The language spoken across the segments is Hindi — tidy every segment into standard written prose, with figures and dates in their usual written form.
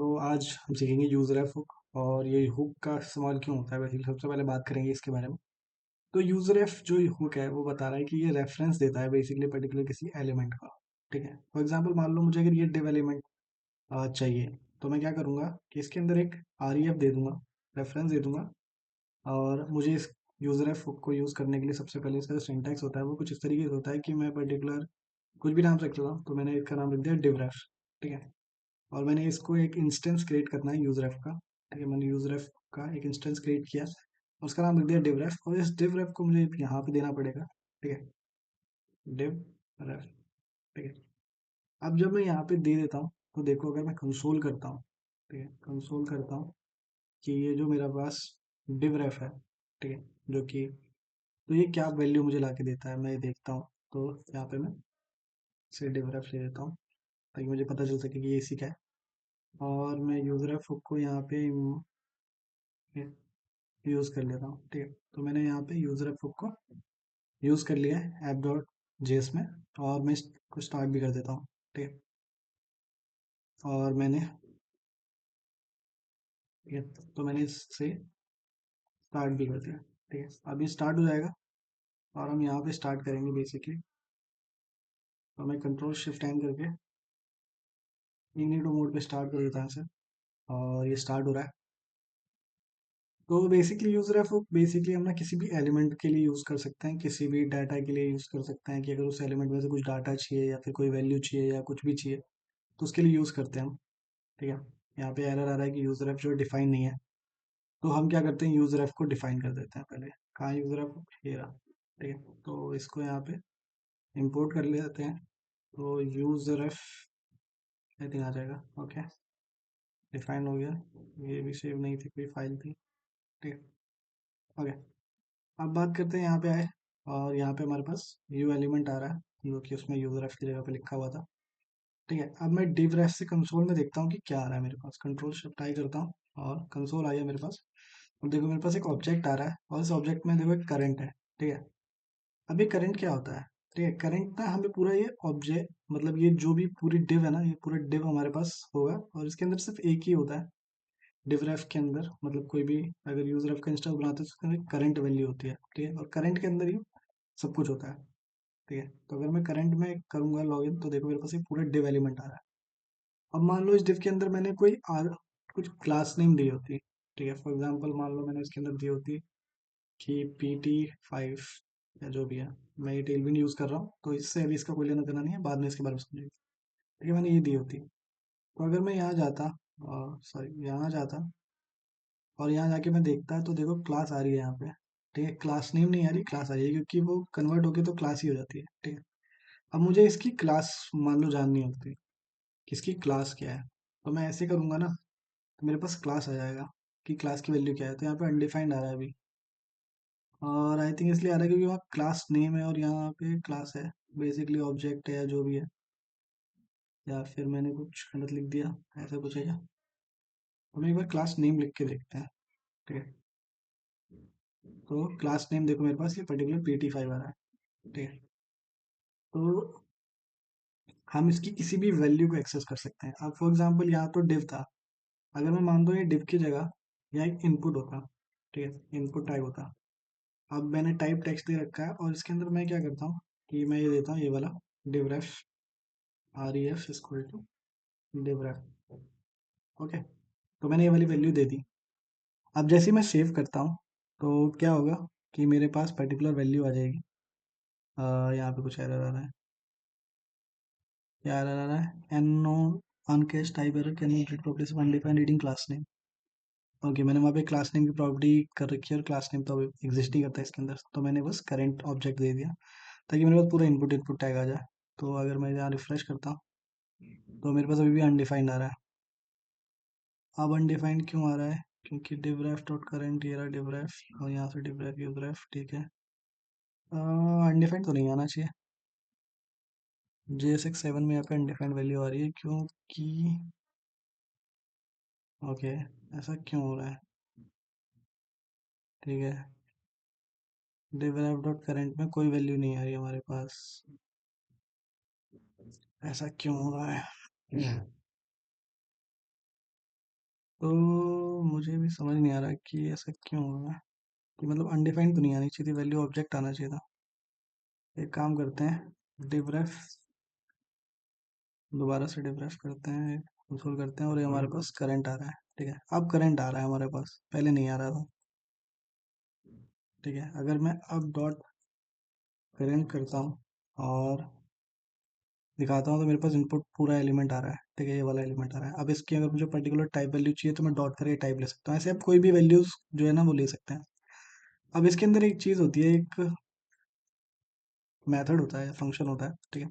तो आज हम सीखेंगे यूज़ रेफ हुक और ये हुक का इस्तेमाल क्यों होता है। बेसिकली सबसे पहले बात करेंगे इसके बारे में। तो यूज़ रेफ जो हुक है वो बता रहा है कि ये रेफरेंस देता है बेसिकली पर्टिकुलर किसी एलिमेंट का। ठीक है, फॉर एग्जांपल मान लो मुझे अगर ये डिव एलिमेंट चाहिए, तो मैं क्या करूँगा कि इसके अंदर एक आर दे दूंगा, रेफरेंस दे दूंगा। और मुझे इस यूज़र रेफ हुक को यूज़ करने के लिए सबसे पहले इसका सिंटैक्स होता है वो कुछ इस तरीके से होता है कि मैं पर्टिकुलर कुछ भी नाम से रख सकता हूँ। तो मैंने इसका नाम लिख दिया डिव रेफ। ठीक है, और मैंने इसको एक इंस्टेंस क्रिएट करना है यूजरेफ का। ठीक है, मैंने यूजरेफ का एक इंस्टेंस क्रिएट किया और उसका नाम लिख दिया डिवरेफ, और इस डिवरेफ को मुझे यहाँ पे देना पड़ेगा। ठीक है, डिवरेफ। ठीक है, अब जब मैं यहाँ पे दे देता हूँ तो देखो अगर मैं कंसोल करता हूँ, ठीक है, कंसोल करता हूँ कि ये जो मेरा पास डिवरेफ है, ठीक है, जो कि तो ये क्या वैल्यू मुझे ला के देता है मैं ये देखता हूँ। तो यहाँ पे मैं इसे डिवरेफ ले देता हूँ ताकि मुझे पता चल सके कि ये इसी का है। और मैं यूजरेफ को यहाँ पे यूज़ कर लेता हूँ। ठीक है, तो मैंने यहाँ पे यूज़र एफ को यूज़ कर लिया है ऐप डॉट जेएस में, और मैं इसको स्टार्ट भी कर देता हूँ। ठीक है, और मैंने ठीक है, तो मैंने इससे स्टार्ट भी कर दिया। ठीक है, अब ये स्टार्ट हो जाएगा और हम यहाँ पे स्टार्ट करेंगे बेसिकली। तो मैं कंट्रोल शिफ्ट एन करके इग्निटो मोड पे स्टार्ट कर देता हूँ इसे, और ये स्टार्ट हो रहा है। तो बेसिकली यूज़र एफ बेसिकली हम ना किसी भी एलिमेंट के लिए यूज़ कर सकते हैं, किसी भी डाटा के लिए यूज़ कर सकते हैं कि अगर उस एलिमेंट में से कुछ डाटा चाहिए या फिर कोई वैल्यू चाहिए या कुछ भी चाहिए तो उसके लिए यूज़ करते हैं हम। ठीक है, यहाँ पे एरर आ रहा है कि यूजर एफ जो डिफाइन नहीं है। तो हम क्या करते हैं, यूजर एफ को डिफाइन कर देते हैं पहले। कहाँ यूजर एफ, ये रहा। ठीक है, तो इसको यहाँ पे इंपोर्ट कर लेते हैं। तो यूजर एफ आई थिंक आ जाएगा। ओके, डिफाइन हो गया। ये भी सेव नहीं थी, कोई फाइल थी। ठीक है, ओके। अब बात करते हैं यहाँ पे आए, और यहाँ पे हमारे पास यू एलिमेंट आ रहा है जो कि उसमें यूजर एफ की जगह पे लिखा हुआ था। ठीक है, अब मैं div ref से कंसोल में देखता हूँ कि क्या आ रहा है मेरे पास। कंट्रोल शिफ्ट आई करता हूँ और कंसोल आ गया मेरे पास। और देखो मेरे पास एक ऑब्जेक्ट आ रहा है और इस ऑब्जेक्ट में देखो एक करंट है। ठीक है, अब ये करंट क्या होता है। ठीक है, करंट ना हमें पूरा ये ऑब्जेक्ट मतलब ये जो भी पूरी डिव है ना, ये पूरा डिव हमारे पास होगा और इसके अंदर सिर्फ एक ही होता है। डिव रेफ के अंदर मतलब कोई भी अगर यूज रेफ का इंस्टा बनाते हैं तो उसके अंदर करंट वैल्यू होती है। ठीक है, और करंट के अंदर ही सब कुछ होता है। ठीक है, तो अगर मैं करंट में करूंगा लॉगिन तो देखो मेरे पास एक पूरा डिव एलिमेंट आ रहा है। अब मान लो इस डिव के अंदर मैंने कोई कुछ क्लास नेम दी होती। ठीक है, फॉर एग्जांपल मान लो मैंने इसके अंदर दी होती कि PT5 या जो भी है। मैं ये टेलविन यूज़ कर रहा हूँ तो इससे अभी इसका कोई लेना देना नहीं है, बाद में इसके बारे में समझेंगे। ठीक है, मैंने ये दी होती। तो अगर मैं यहाँ जाता, सॉरी यहाँ जाता और यहाँ जाके मैं देखता तो देखो क्लास आ रही है यहाँ पे। ठीक है, क्लास नेम नहीं आ रही, क्लास आ रही है क्योंकि वो कन्वर्ट होके तो क्लास ही हो जाती है। ठीक है, अब मुझे इसकी क्लास मान लो जाननी होती कि इसकी क्लास क्या है। तो मैं ऐसे करूँगा ना, तो मेरे पास क्लास आ जाएगा कि क्लास की वैल्यू क्या है। तो यहाँ पे अनडिफाइंड आ रहा है अभी, और आई थिंक इसलिए आ रहा है क्योंकि वहाँ क्लास नेम है और यहाँ पे क्लास है, बेसिकली ऑब्जेक्ट है या जो भी है। या फिर मैंने कुछ गलत लिख दिया, ऐसा कुछ है क्या। हम एक बार क्लास नेम लिख के देखते हैं। ठीक है, तो क्लास नेम देखो मेरे पास ये पर्टिकुलर PT5 आ रहा है। ठीक है, तो हम इसकी किसी भी वैल्यू को एक्सेस कर सकते हैं। अब फॉर एग्जांपल यहाँ तो डिव था, अगर मैं मान दो ये डिव की जगह यहाँ एक इनपुट होता। ठीक है, इनपुट टाइप होता। अब मैंने टाइप टेक्स्ट दे रखा है और इसके अंदर मैं क्या करता हूँ कि मैं ये देता हूँ ये वाला div ref ref equal to div ref। Okay, तो मैंने ये वाली वैल्यू दे दी। अब जैसे ही मैं सेव करता हूँ तो क्या होगा कि मेरे पास पर्टिकुलर वैल्यू आ जाएगी। यहाँ पे कुछ एरर आ रहा है, क्या एरर आ रहा है, an no uncaught type error can not read properties of undefined reading class name. Okay, मैंने वहाँ पे क्लास नेम की प्रॉपर्टी कर रखी है और क्लास नेम तो एग्जिस्ट ही करता है इसके अंदर, तो मैंने बस करंट ऑब्जेक्ट दे दिया ताकि मेरे पास पूरा इनपुट इनपुट टैग आ जाए। तो अगर मैं यहाँ रिफ्रेश करता हूँ तो मेरे पास अभी भी अनडिफाइंड आ रहा है। अब अनडिफाइंड क्यों आ रहा है, क्योंकि divref डॉट करेंट ये रहा divref और यहाँ से divref useref। ठीक है, अनडिफाइंड तो नहीं आना चाहिए। JSX7 में यहाँ पे अनडिफाइंड वैल्यू आ रही है क्योंकि ओके, ऐसा क्यों हो रहा है। ठीक है, divref डॉट करेंट में कोई वैल्यू नहीं आ रही हमारे पास, ऐसा क्यों हो रहा है। तो मुझे भी समझ नहीं आ रहा कि ऐसा क्यों हो रहा है, कि मतलब अनडिफाइंड तो नहीं आनी चाहिए थी वैल्यू, ऑब्जेक्ट आना चाहिए था। एक काम करते हैं, डिफरेंस दोबारा से डिफरेंस करते हैं, कंसोल करते हैं, और ये हमारे पास करंट आ रहा है। ठीक है, अब करंट आ रहा है हमारे पास, पहले नहीं आ रहा था। ठीक है, अगर मैं अब डॉट करंट करता हूँ और दिखाता हूँ तो मेरे पास इनपुट पूरा एलिमेंट आ रहा है। ठीक है, ये वाला एलिमेंट आ रहा है। अब इसकी अगर मुझे पर्टिकुलर टाइप वैल्यू चाहिए तो मैं डॉट करके टाइप ले सकता हूँ। ऐसे आप कोई भी वैल्यूज जो है ना वो ले सकते हैं। अब इसके अंदर एक चीज़ होती है, एक मेथड होता है, फंक्शन होता है। ठीक है,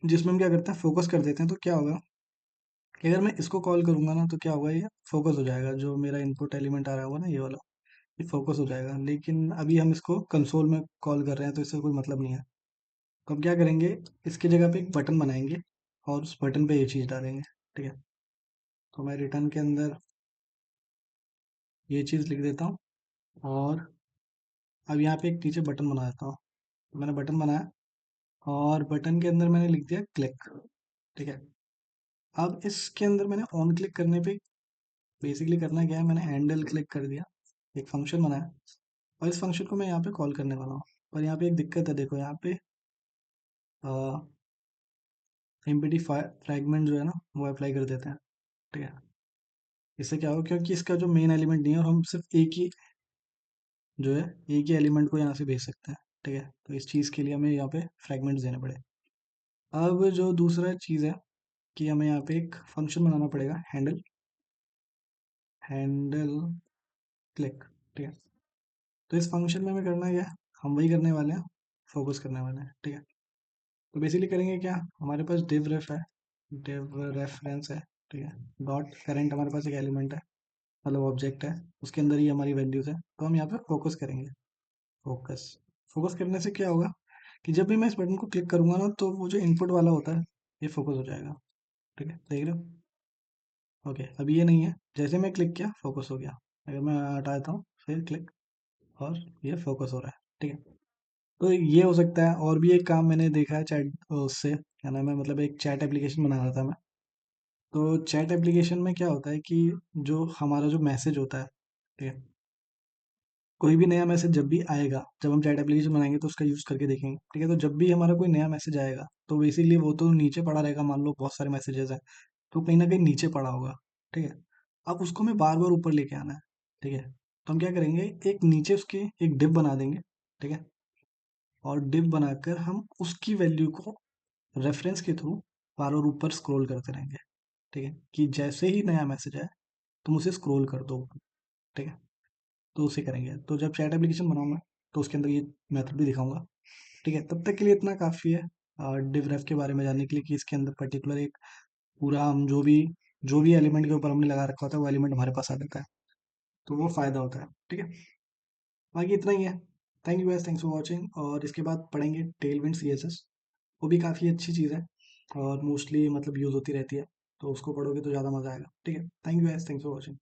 जिसमें हम क्या करते हैं, फोकस कर देते हैं। तो क्या होगा कि अगर मैं इसको कॉल करूंगा ना तो क्या होगा, ये फोकस हो जाएगा। जो मेरा इनपुट एलिमेंट आ रहा होगा ना, ये वाला, ये फोकस हो जाएगा। लेकिन अभी हम इसको कंसोल में कॉल कर रहे हैं तो इससे कोई मतलब नहीं है। तो हम क्या करेंगे, इसकी जगह पे एक बटन बनाएंगे और उस बटन पे ये चीज़ डालेंगे। ठीक है, तो मैं रिटर्न के अंदर ये चीज़ लिख देता हूँ, और अब यहाँ पे एक नीचे बटन बना देता हूँ। तो मैंने बटन बनाया और बटन के अंदर मैंने लिख दिया क्लिक। ठीक है, अब इसके अंदर मैंने ऑन क्लिक करने पे बेसिकली करना क्या है, मैंने हैंडल क्लिक कर दिया, एक फंक्शन बनाया, और इस फंक्शन को मैं यहाँ पे कॉल करने वाला हूँ। पर यहाँ पे एक दिक्कत है, देखो यहाँ पे एम्प्टी फ्रैगमेंट जो है ना वो अप्लाई कर देते हैं। ठीक है, इससे क्या होगा, क्योंकि इसका जो मेन एलिमेंट नहीं है और हम सिर्फ एक ही जो है एक ही एलिमेंट को यहाँ से भेज सकते हैं। ठीक है, तो इस चीज़ के लिए हमें यहाँ पे फ्रैगमेंट्स देने पड़े। अब जो दूसरा चीज़ है कि हमें यहाँ पे एक फंक्शन बनाना पड़ेगा, हैंडल हैंडल क्लिक। ठीक है, तो इस फंक्शन में हमें करना क्या है, हम वही करने वाले हैं, फोकस करने वाले हैं। ठीक है, तो बेसिकली करेंगे क्या, हमारे पास डिव रेफ है, डिव रेफरेंस है। ठीक है, डॉट करंट हमारे पास एक एलिमेंट है, मतलब ऑब्जेक्ट है, उसके अंदर ही हमारी वैल्यूज है। तो हम यहाँ पे फोकस करेंगे। फोकस फोकस करने से क्या होगा कि जब भी मैं इस बटन को क्लिक करूंगा ना तो वो जो इनपुट वाला होता है ये फोकस हो जाएगा। ठीक है, देख रहे हो। ओके, अभी ये नहीं है, जैसे मैं क्लिक किया फोकस हो गया। अगर मैं हटा देता हूँ फिर क्लिक, और ये फोकस हो रहा है। ठीक है, तो ये हो सकता है। और भी एक काम मैंने देखा है चैट, उससे क्या नाम है, मतलब एक चैट एप्लीकेशन बना रहा था मैं। तो चैट एप्लीकेशन में क्या होता है कि जो हमारा जो मैसेज होता है, ठीक है, कोई भी नया मैसेज जब भी आएगा, जब हम चैट एप्लीकेशन बनाएंगे तो उसका यूज़ करके देखेंगे। ठीक है, तो जब भी हमारा कोई नया मैसेज आएगा तो बेसिकली वो तो नीचे पड़ा रहेगा। मान लो बहुत सारे मैसेजेस हैं तो कहीं ना कहीं नीचे पड़ा होगा। ठीक है, अब उसको हमें बार बार ऊपर लेके आना है। ठीक है, तो हम क्या करेंगे, एक नीचे उसके एक डिप बना देंगे। ठीक है, और डिप बनाकर हम उसकी वैल्यू को रेफरेंस के थ्रू बार बार ऊपर स्क्रॉल करते रहेंगे। ठीक है, कि जैसे ही नया मैसेज आए तुम उसे स्क्रॉल कर दो। ठीक है, तो उसे करेंगे। तो जब चैट एप्लीकेशन बनाऊंगा तो उसके अंदर ये मेथड भी दिखाऊंगा। ठीक है, तब तक के लिए इतना काफ़ी है डिव रेफ के बारे में जानने के लिए, कि इसके अंदर पर्टिकुलर एक पूरा हम जो भी एलिमेंट के ऊपर हमने लगा रखा होता है वो एलिमेंट हमारे पास आ जाता है। तो वो फ़ायदा होता है। ठीक है, बाकी इतना ही है। Thank you guys, thanks for watching. और इसके बाद पढ़ेंगे टेलविंड सीएसएस, वो भी काफ़ी अच्छी चीज़ है और मोस्टली मतलब यूज़ होती रहती है। तो उसको पढ़ोगे तो ज़्यादा मज़ा आएगा। ठीक है, thank you guys, thanks for watching.